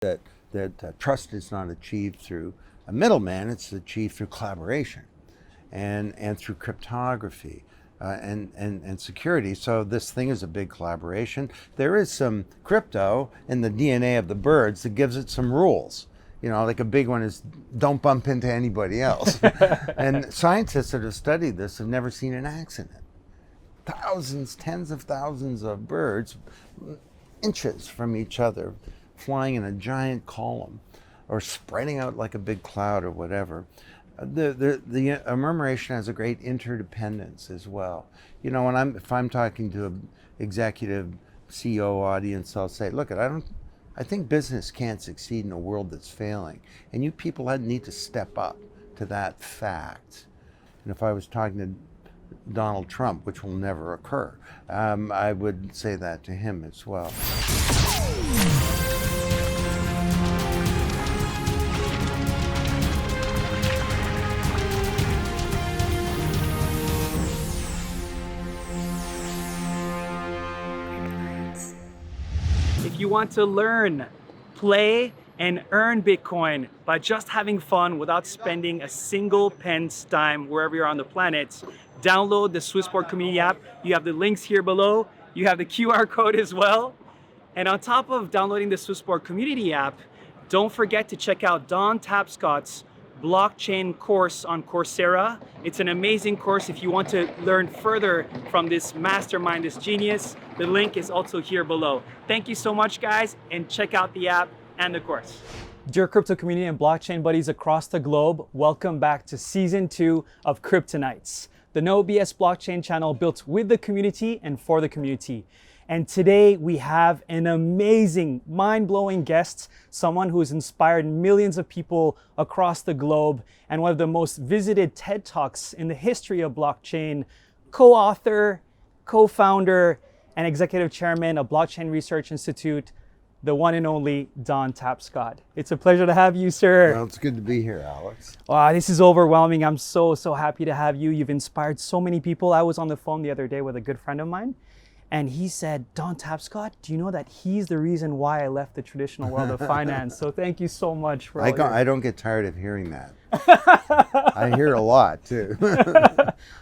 that trust is not achieved through a middleman, it's achieved through collaboration and through cryptography and security. So this thing is a big collaboration. There is some crypto in the DNA of the birds that gives it some rules. Like a big one is don't bump into anybody else. And scientists that have studied this have never seen an accident. Thousands, tens of thousands of birds, inches from each other, flying in a giant column or spreading out like a big cloud or whatever. The murmuration has a great interdependence as well. If I'm talking to an executive CEO audience, I'll say, look, I think business can't succeed in a world that's failing. And you people need to step up to that fact. And if I was talking to Donald Trump, which will never occur, I would say that to him as well. If you want to learn, play, and earn Bitcoin by just having fun without spending a single pence dime wherever you're on the planet, download the Swissport Community app. You have the links here below. You have the QR code as well. And on top of downloading the Swissport Community app, don't forget to check out Don Tapscott's blockchain course on Coursera. It's an amazing course if you want to learn further from this mastermind, this genius. The link is also here below. Thank you so much, guys, and check out the app and the course. Dear crypto community and blockchain buddies across the globe, welcome back to season 2 of Cryptonites, the No BS blockchain channel built with the community and for the community. And today we have an amazing, mind-blowing guest, someone who has inspired millions of people across the globe and one of the most visited TED Talks in the history of blockchain, co-author, co-founder, and executive chairman of Blockchain Research Institute, the one and only Don Tapscott. It's a pleasure to have you, sir. Well, it's good to be here, Alex. Wow, this is overwhelming. I'm so happy to have you. You've inspired so many people. I was on the phone the other day with a good friend of mine, and he said, Don Tapscott, do you know that he's the reason why I left the traditional world of finance? So thank you so much for I don't get tired of hearing that. I hear a lot too.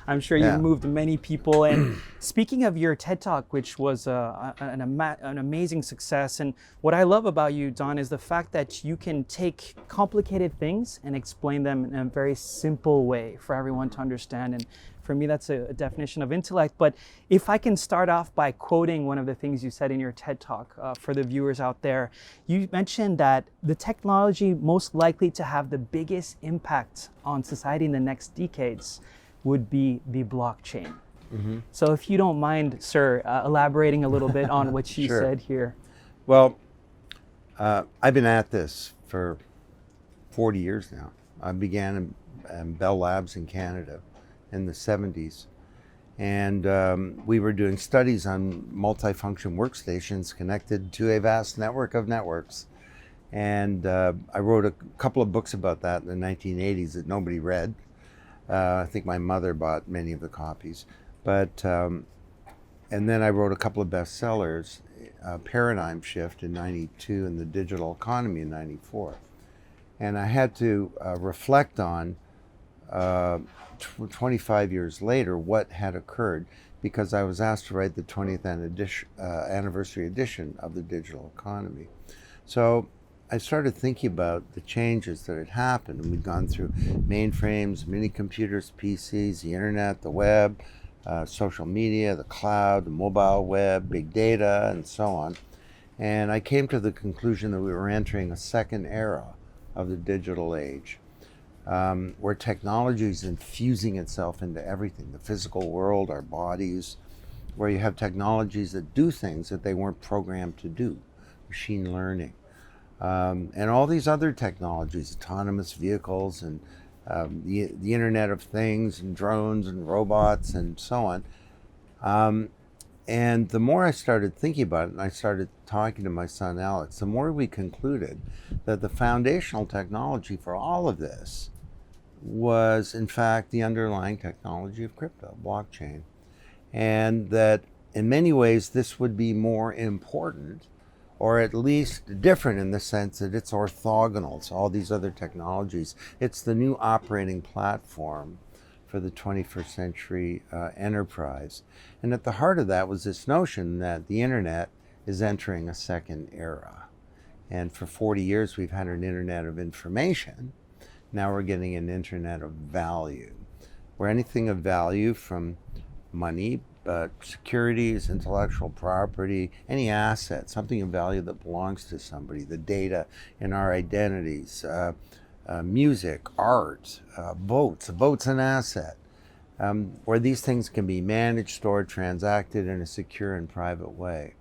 I'm sure you've moved many people. And speaking of your TED Talk, which was an amazing success, and what I love about you, Don, is the fact that you can take complicated things and explain them in a very simple way for everyone to understand. And for me, that's a definition of intellect. But if I can start off by quoting one of the things you said in your TED Talk for the viewers out there, you mentioned that the technology most likely to have the biggest impact on society in the next decades would be the blockchain. Mm-hmm. So if you don't mind, sir, elaborating a little bit on what you said here. Well, I've been at this for 40 years now. I began in Bell Labs in Canada in the 70s. And we were doing studies on multifunction workstations connected to a vast network of networks. And I wrote a couple of books about that in the 1980s that nobody read. I think my mother bought many of the copies. But, and then I wrote a couple of bestsellers, Paradigm Shift in 92 and The Digital Economy in 94. And I had to reflect on 25 years later what had occurred, because I was asked to write the 20th anniversary edition of The Digital Economy. So I started thinking about the changes that had happened, and we'd gone through mainframes, mini computers, PCs, the internet, the web, social media, the cloud, the mobile web, big data, and so on. And I came to the conclusion that we were entering a second era of the digital age, where technology is infusing itself into everything, the physical world, our bodies, where you have technologies that do things that they weren't programmed to do, machine learning. And all these other technologies, autonomous vehicles and the Internet of Things and drones and robots and so on. And the more I started thinking about it, and I started talking to my son Alex, the more we concluded that the foundational technology for all of this was in fact the underlying technology of crypto, blockchain. And that in many ways this would be more important or at least different in the sense that it's orthogonal to all these other technologies. It's the new operating platform for the 21st century enterprise. And at the heart of that was this notion that the internet is entering a second era. And for 40 years, we've had an internet of information. Now we're getting an internet of value, where anything of value, from money, securities, intellectual property, any asset, something of value that belongs to somebody, the data in our identities, music, art, votes. A vote's an asset, where these things can be managed, stored, transacted in a secure and private way.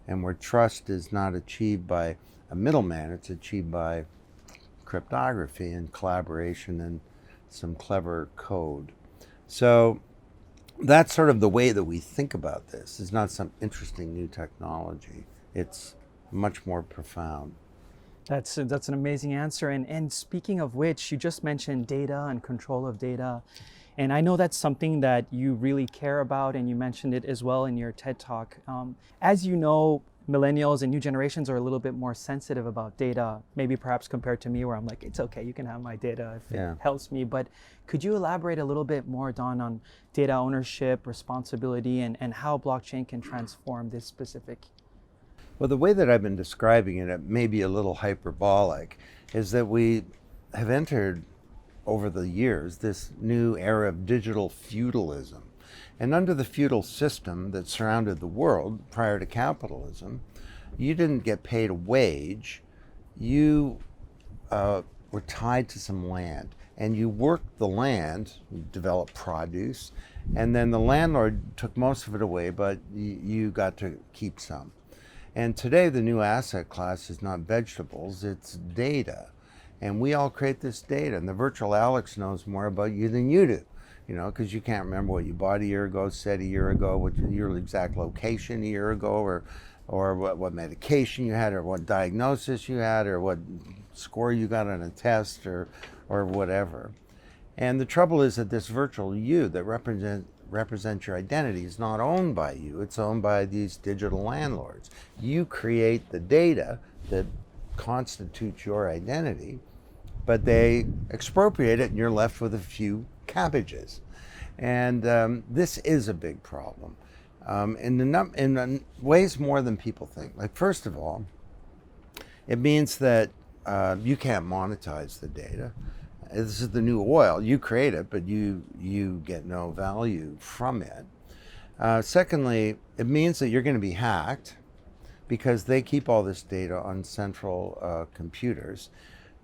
And where trust is not achieved by a middleman, it's achieved by cryptography and collaboration and some clever code. So that's sort of the way that we think about this. It's not some interesting new technology. It's much more profound. That's an amazing answer. And speaking of which, you just mentioned data and control of data. And I know that's something that you really care about, and you mentioned it as well in your TED Talk. As you know, millennials and new generations are a little bit more sensitive about data, maybe perhaps compared to me, where I'm like, it's okay, you can have my data if it helps me. But could you elaborate a little bit more, Don, on data ownership, responsibility, and how blockchain can transform this specific? Well, the way that I've been describing it, it may be a little hyperbolic, is that we have entered over the years this new era of digital feudalism. And under the feudal system that surrounded the world prior to capitalism, you didn't get paid a wage. You were tied to some land, and you worked the land, you developed produce, and then the landlord took most of it away, but you got to keep some. And today the new asset class is not vegetables, it's data. And we all create this data, and the virtual Alex knows more about you than you do, you know, because you can't remember what you bought a year ago, said a year ago, what your exact location a year ago, or what medication you had, or what diagnosis you had, or what score you got on a test, or whatever. And the trouble is that this virtual you that represents your identity is not owned by you, it's owned by these digital landlords. You create the data that constitutes your identity, but they expropriate it and you're left with a few cabbages. And this is a big problem in ways more than people think. Like, first of all, it means that you can't monetize the data. This is the new oil. You create it, but you get no value from it. Secondly, it means that you're going to be hacked because they keep all this data on central computers.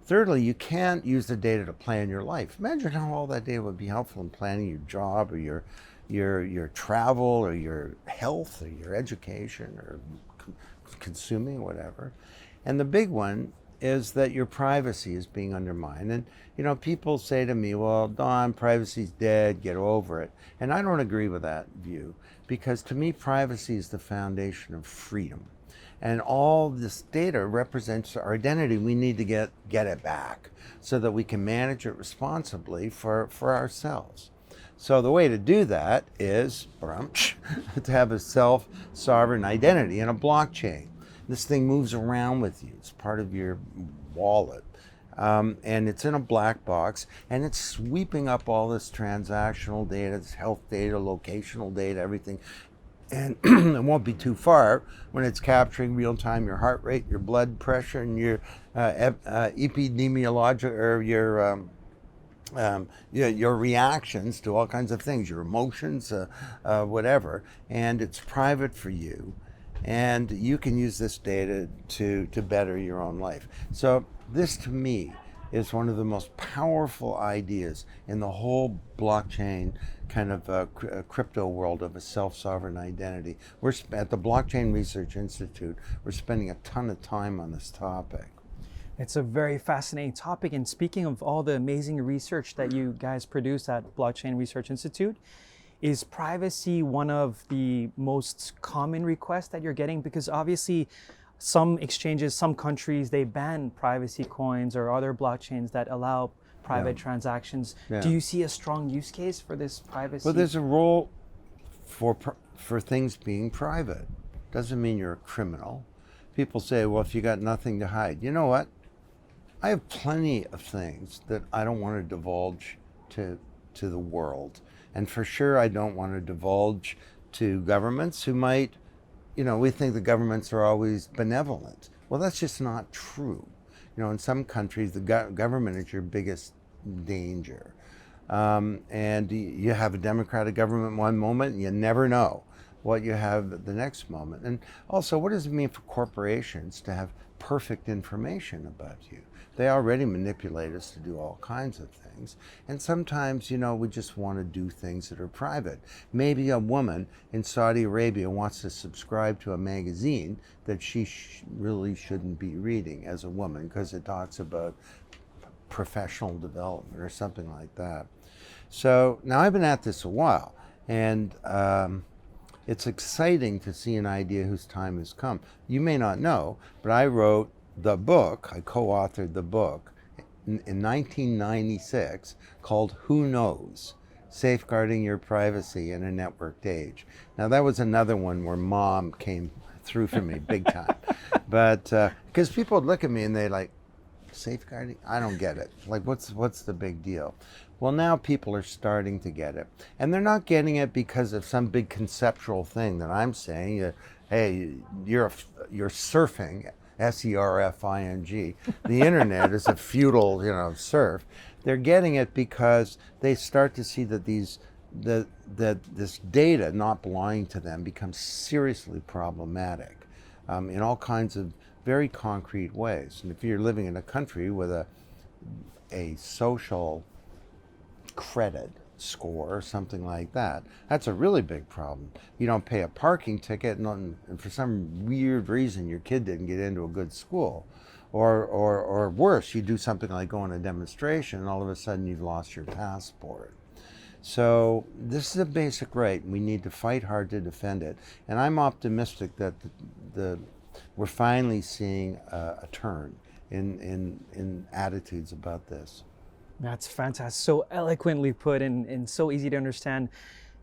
Thirdly, you can't use the data to plan your life. Imagine how all that data would be helpful in planning your job, or your travel, or your health, or your education, or consuming, whatever. And the big one is that your privacy is being undermined. And, you know, people say to me, well, Don, privacy's dead, get over it. And I don't agree with that view, because to me, privacy is the foundation of freedom. And all this data represents our identity. We need to get it back so that we can manage it responsibly for ourselves. So the way to do that is to have a self-sovereign identity in a blockchain. This thing moves around with you. It's part of your wallet. And it's in a black box, and it's sweeping up all this transactional data, this health data, locational data, everything. And it won't be too far when it's capturing real time your heart rate, your blood pressure, and your epidemiologic, or your reactions to all kinds of things, your emotions, whatever. And it's private for you. And you can use this data to better your own life. So this, to me, is one of the most powerful ideas in the whole blockchain kind of crypto world of a self-sovereign identity. We're at the Blockchain Research Institute, we're spending a ton of time on this topic. It's a very fascinating topic. And speaking of all the amazing research that you guys produce at Blockchain Research Institute, is privacy one of the most common requests that you're getting? Because obviously some exchanges, some countries, they ban privacy coins or other blockchains that allow private transactions. Do you see a strong use case for this privacy? Well, there's a role for things being private. Doesn't mean you're a criminal, people say, well, if you got nothing to hide, you know what? I have plenty of things that I don't want to divulge to the world. And for sure, I don't want to divulge to governments who might, we think the governments are always benevolent. Well, that's just not true. In some countries, the government is your biggest danger. And you have a democratic government one moment, and you never know what you have the next moment. And also, what does it mean for corporations to have perfect information about you? They already manipulate us to do all kinds of things. And sometimes, we just want to do things that are private. Maybe a woman in Saudi Arabia wants to subscribe to a magazine that she really shouldn't be reading as a woman because it talks about professional development or something like that. So now I've been at this a while, and it's exciting to see an idea whose time has come. You may not know, but I wrote the book, I co-authored the book in 1996 called Who Knows? Safeguarding Your Privacy in a Networked Age. Now that was another one where mom came through for me big time. But because people would look at me and they like, safeguarding? I don't get it. Like, what's the big deal? Well, now people are starting to get it. And they're not getting it because of some big conceptual thing that I'm saying. Hey, you're surfing, S-E-R-F-I-N-G. The internet is a feudal, surf. They're getting it because they start to see that this data not belonging to them becomes seriously problematic in all kinds of very concrete ways. And if you're living in a country with a social credit score or something like that, that's a really big problem. You don't pay a parking ticket and for some weird reason your kid didn't get into a good school. Or worse, you do something like go on a demonstration and all of a sudden you've lost your passport. So this is a basic right, and we need to fight hard to defend it. And I'm optimistic that we're finally seeing a turn in attitudes about this. That's fantastic. So eloquently put and so easy to understand.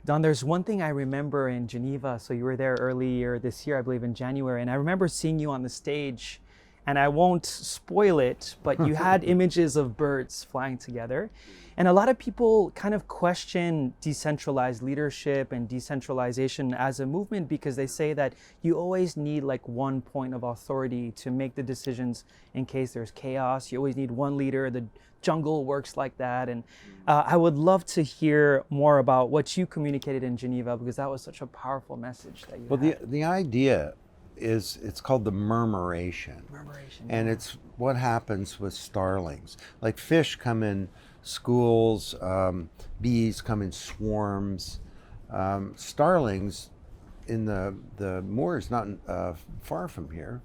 Don, there's one thing I remember in Geneva. So you were there earlier this year, I believe in January, and I remember seeing you on the stage, and I won't spoil it, but you had images of birds flying together. And a lot of people kind of question decentralized leadership and decentralization as a movement because they say that you always need like one point of authority to make the decisions in case there's chaos. You always need one leader. The jungle works like that. And I would love to hear more about what you communicated in Geneva because that was such a powerful message that you had. The idea is, it's called the murmuration. And it's what happens with starlings. Like fish come in schools, bees come in swarms. Starlings in the moors not far from here,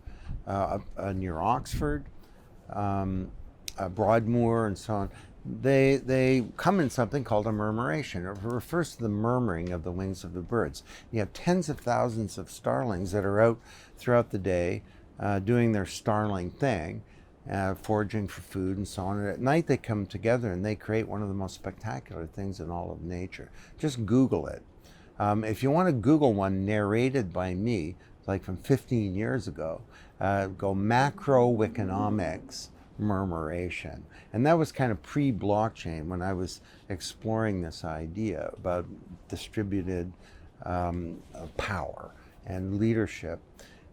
near Oxford, Broadmoor and so on, they come in something called a murmuration. It refers to the murmuring of the wings of the birds. You have tens of thousands of starlings that are out throughout the day doing their starling thing, foraging for food and so on. And at night they come together and they create one of the most spectacular things in all of nature. Just Google it. If you want to Google one narrated by me, like from 15 years ago, go macro Wikinomics murmuration. And that was kind of pre-blockchain when I was exploring this idea about distributed power and leadership.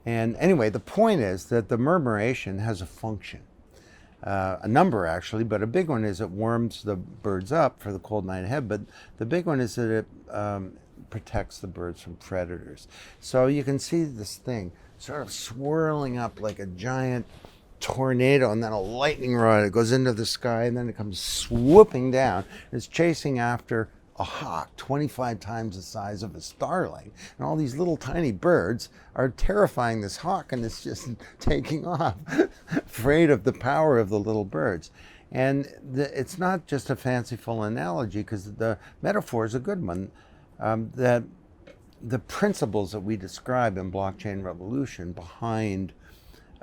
And anyway, the point is that the murmuration has a function. A number actually, but a big one is it warms the birds up for the cold night ahead, but the big one is that it protects the birds from predators. So you can see this thing sort of swirling up like a giant tornado, and then a lightning rod. It goes into the sky and then it comes swooping down. It's chasing after a hawk 25 times the size of a starling, and all these little tiny birds are terrifying this hawk, and it's just taking off afraid of the power of the little birds. And it's not just a fanciful analogy, because the metaphor is a good one, that the principles that we describe in Blockchain Revolution behind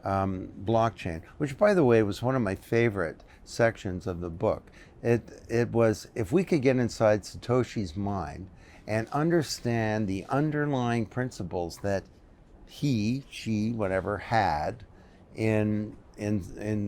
blockchain, which by the way was one of my favorite sections of the book. It was, if we could get inside Satoshi's mind and understand the underlying principles that he, she, whatever had in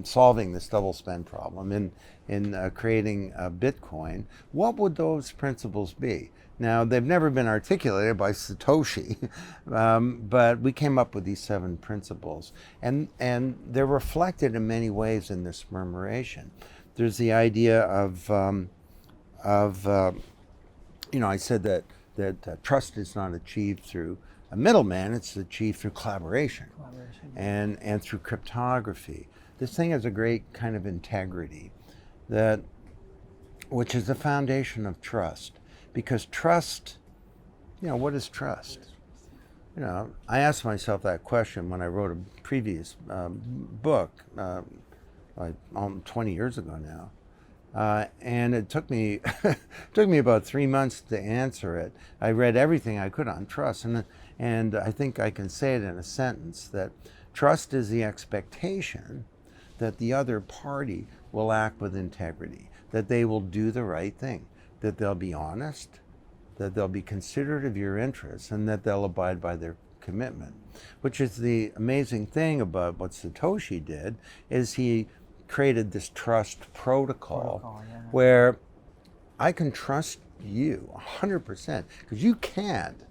solving this double spend problem, in creating Bitcoin, what would those principles be? Now, they've never been articulated by Satoshi, but we came up with these 7 principles, and they're reflected in many ways in this murmuration. There's the idea of I said that trust is not achieved through a middleman; it's achieved through collaboration. And through cryptography. This thing has a great kind of integrity, which is the foundation of trust. Because trust, what is trust? I asked myself that question when I wrote a previous book, like 20 years ago now. And it took me about 3 months to answer it. I read everything I could on trust, and I think I can say it in a sentence, that trust is the expectation that the other party will act with integrity, that they will do the right thing, that they'll be honest, that they'll be considerate of your interests, and that they'll abide by their commitment. Which is the amazing thing about what Satoshi did, is he created this trust protocol where I can trust you 100%, because you can't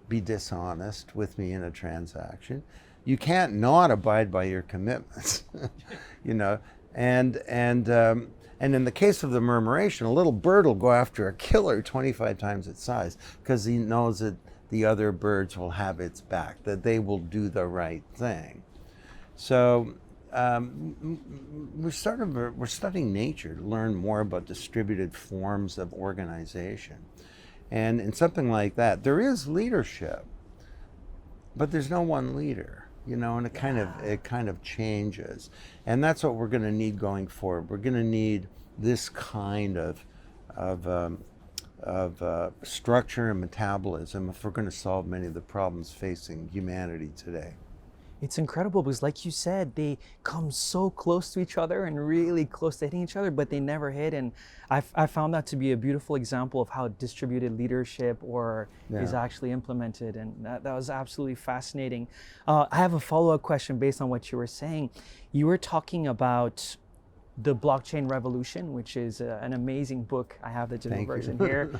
be dishonest with me in a transaction. You can't not abide by your commitments, and in the case of the murmuration, a little bird will go after a killer 25 times its size, because he knows that the other birds will have its back, that they will do the right thing. So we're studying nature to learn more about distributed forms of organization. And in something like that, there is leadership, but there's no one leader, and it kind of changes. And that's what we're going to need going forward. We're going to need this kind of structure and metabolism if we're going to solve many of the problems facing humanity today. It's incredible because, like you said, they come so close to each other and really close to hitting each other, but they never hit. And I found that to be a beautiful example of how distributed leadership is actually implemented. And that was absolutely fascinating. I have a follow-up question based on what you were saying. You were talking about the blockchain revolution, which is an amazing book. I have the digital version here.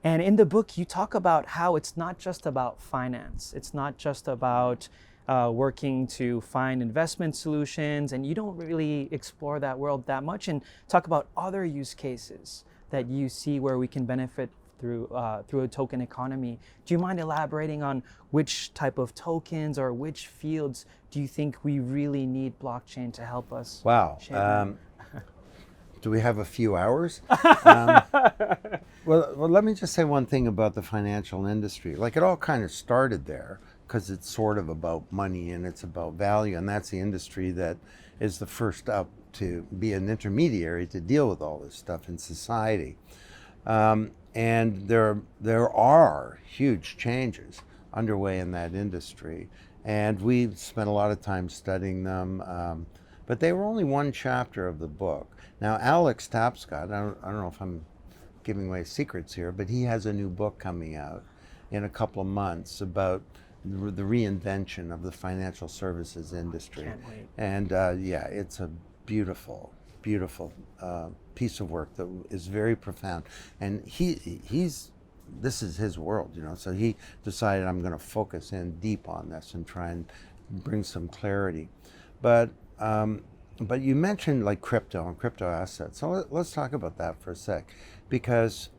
And in the book, you talk about how it's not just about finance. It's not just about working to find investment solutions, and you don't really explore that world that much, and talk about other use cases that you see where we can benefit through a token economy. Do you mind elaborating on which type of tokens or which fields do you think we really need blockchain to help us? Wow. Do we have a few hours? Well, let me just say one thing about the financial industry. Like, it all kind of started there, because it's sort of about money and it's about value, and that's the industry that is the first up to be an intermediary to deal with all this stuff in society. And there are huge changes underway in that industry, and we've spent a lot of time studying them, but they were only one chapter of the book. Now, Alex Tapscott, I don't know if I'm giving away secrets here, but he has a new book coming out in a couple of months about the reinvention of the financial services industry. Can't wait. And it's a beautiful, beautiful piece of work that is very profound. And this is his world, so he decided, I'm going to focus in deep on this and try and bring some clarity. But you mentioned like crypto and crypto assets. So let's talk about that for a sec, because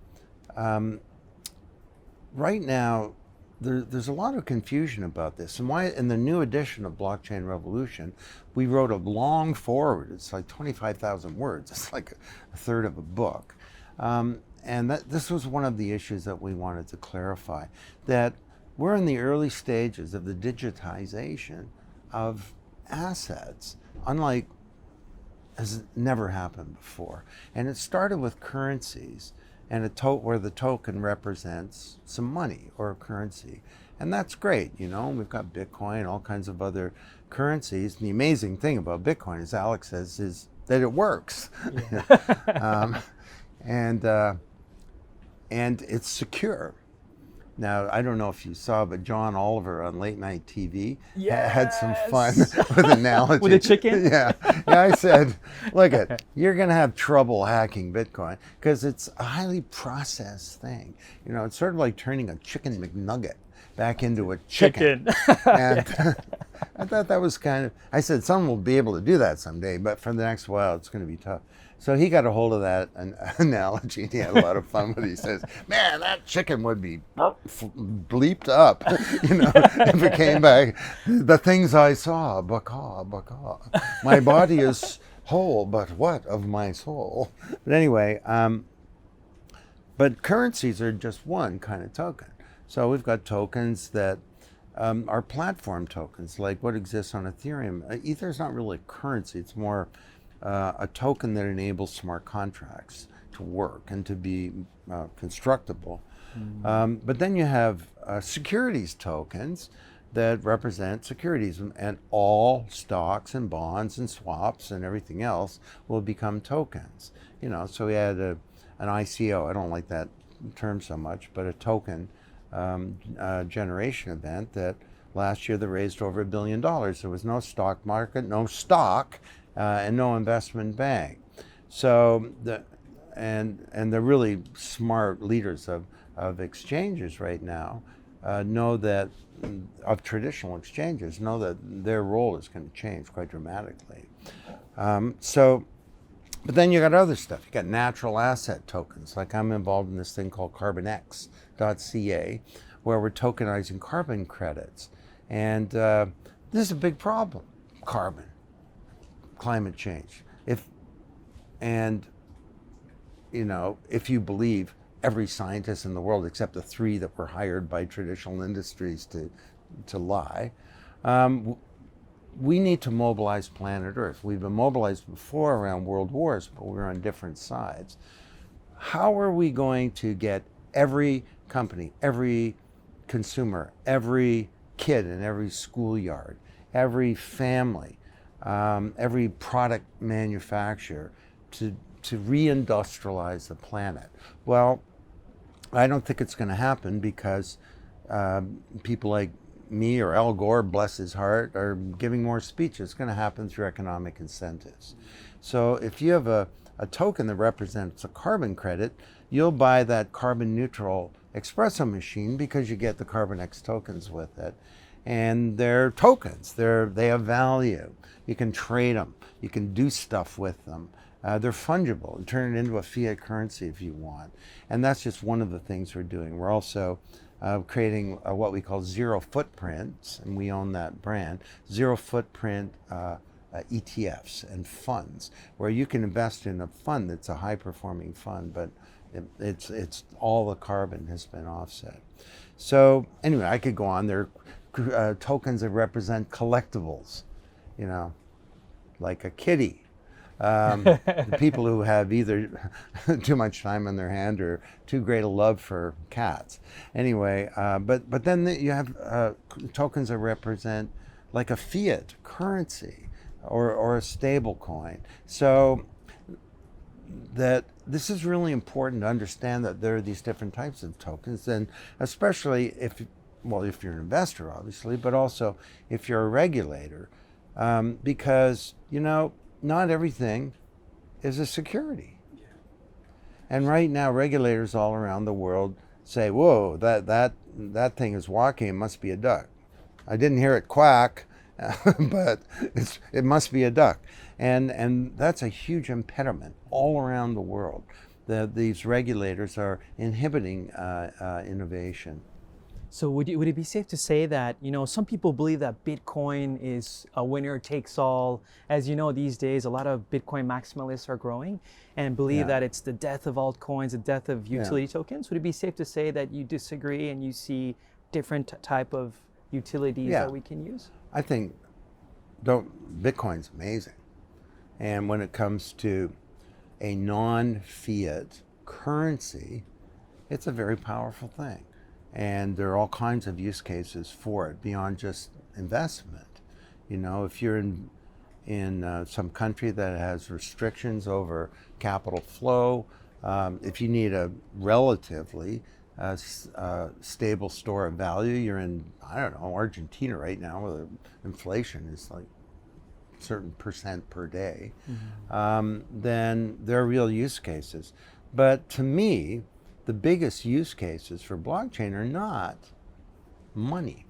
right now, there's a lot of confusion about this, and why in the new edition of Blockchain Revolution, we wrote a long foreword. It's like 25,000 words. It's like a third of a book. And this was one of the issues that we wanted to clarify, that we're in the early stages of the digitization of assets, unlike has never happened before. And it started with currencies, and where the token represents some money or a currency. And that's great, we've got Bitcoin, all kinds of other currencies. And the amazing thing about Bitcoin, as Alex says, is that it works. Yeah. And it's secure. Now, I don't know if you saw, but John Oliver on late night TV had some fun Yes. with analogy. With a chicken? Yeah. I said, look you're going to have trouble hacking Bitcoin because it's a highly processed thing. It's sort of like turning a chicken McNugget back into a chicken. And I thought that was I said, someone will be able to do that someday, but for the next while, it's going to be tough. So he got a hold of that analogy, and he had a lot of fun with it. He says, man, that chicken would be bleeped up, if it came back. The things I saw, baka, baka. My body is whole, but what of my soul? But anyway, but currencies are just one kind of token. So we've got tokens that are platform tokens, like what exists on Ethereum. Ether is not really a currency. It's more a token that enables smart contracts to work and to be constructible. But then you have securities tokens that represent securities, and all stocks and bonds and swaps and everything else will become tokens. So we had an ICO. I don't like that term so much, but a token generation event that last year they raised over $1 billion. There was no stock market, no stock, and no investment bank. So the really smart leaders of exchanges right now know that, of traditional exchanges, know that their role is going to change quite dramatically. But then you got other stuff. You got natural asset tokens. Like I'm involved in this thing called CarbonX.ca, where we're tokenizing carbon credits. And this is a big problem, climate change. If you believe every scientist in the world except the 3 that were hired by traditional industries to lie, we need to mobilize planet Earth. We've been mobilized before around world wars, but we're on different sides. How are we going to get every company, every consumer, every kid in every schoolyard, every family, every product manufacturer to reindustrialize the planet? Well, I don't think it's going to happen because people like me or Al Gore, bless his heart, are giving more speeches. It's going to happen through economic incentives. So if you have a token that represents a carbon credit, you'll buy that carbon neutral espresso machine because you get the CarbonX tokens with it. And they're tokens. They have value. You can trade them. You can do stuff with them. They're fungible. And turn it into a fiat currency if you want. And that's just one of the things we're doing. We're also creating what we call zero footprints, and we own that brand, zero footprint ETFs and funds, where you can invest in a fund that's a high performing fund, but it's all the carbon has been offset. So anyway, I could go on. There are tokens that represent collectibles, like a kitty. The people who have either too much time on their hand or too great a love for cats. Anyway, but then you have tokens that represent like a fiat currency or a stable coin. So that this is really important to understand that there are these different types of tokens, and especially if you're an investor, obviously, but also if you're a regulator, because not everything is a security. Yeah. And right now, regulators all around the world say, whoa, that thing is walking, it must be a duck. I didn't hear it quack, but it must be a duck. And that's a huge impediment all around the world. These regulators are inhibiting innovation. So would it be safe to say that, some people believe that Bitcoin is a winner takes all? As you know, these days, a lot of Bitcoin maximalists are growing and believe that it's the death of altcoins, the death of utility tokens. Would it be safe to say that you disagree and you see different type of utilities that we can use? I think Bitcoin's amazing. And when it comes to a non-fiat currency, it's a very powerful thing. And there are all kinds of use cases for it beyond just investment. If you're in some country that has restrictions over capital flow, if you need a relatively stable store of value. You're in, I don't know, Argentina right now, where inflation is like a certain percent per day. Then there are real use cases. But to me, the biggest use cases for blockchain are not money.